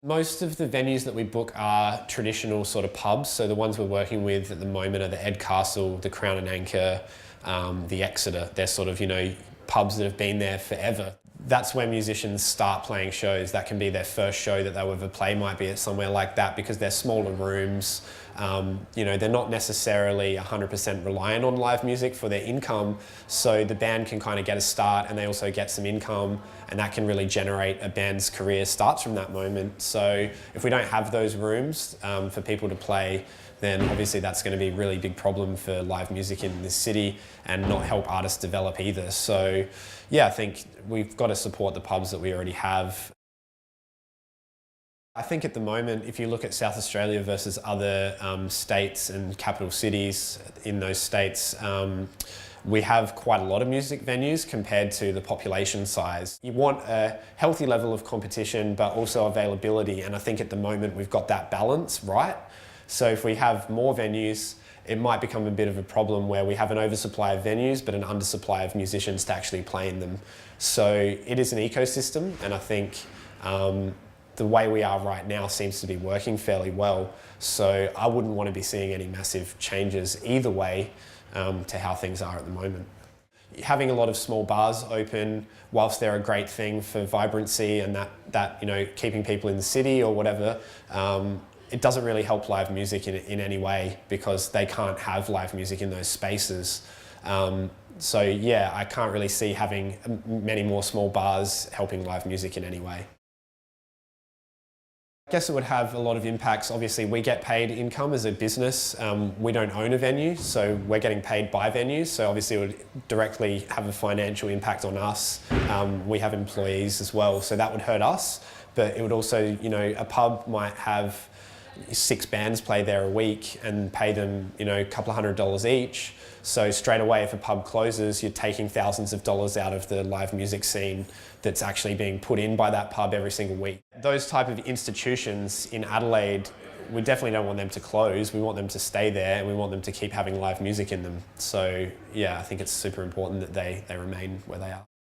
Most of the venues that we book are traditional sort of pubs. So the ones we're working with at the moment are the Ed Castle, the Crown and Anchor, the Exeter. They're sort of, pubs that have been there forever. That's where musicians start playing shows. That can be their first show that they'll ever play, might be at somewhere like that, because they're smaller rooms. They're not necessarily 100% reliant on live music for their income. So the band can kind of get a start and they also get some income, and that can really generate a band's career starts from that moment. So if we don't have those rooms for people to play, then obviously that's going to be a really big problem for live music in this city and not help artists develop either. So yeah, I think we've got to support the pubs that we already have. I think at the moment, if you look at South Australia versus other states and capital cities in those states, we have quite a lot of music venues compared to the population size. You want a healthy level of competition, but also availability. And I think at the moment we've got that balance right. So if we have more venues, it might become a bit of a problem where we have an oversupply of venues, but an undersupply of musicians to actually play in them. So it is an ecosystem, and I think the way we are right now seems to be working fairly well. So I wouldn't want to be seeing any massive changes either way to how things are at the moment. Having a lot of small bars open, whilst they're a great thing for vibrancy and that keeping people in the city or whatever, it doesn't really help live music in any way, because they can't have live music in those spaces. So yeah, I can't really see having many more small bars helping live music in any way. I guess it would have a lot of impacts. Obviously, we get paid income as a business. We don't own a venue, so we're getting paid by venues. So obviously it would directly have a financial impact on us. We have employees as well, so that would hurt us. But it would also, a pub might have 6 bands play there a week and pay them, a couple of $100 each. So straight away, if a pub closes, you're taking thousands of dollars out of the live music scene that's actually being put in by that pub every single week. Those type of institutions in Adelaide, we definitely don't want them to close. We want them to stay there, and we want them to keep having live music in them. So yeah, I think it's super important that they remain where they are.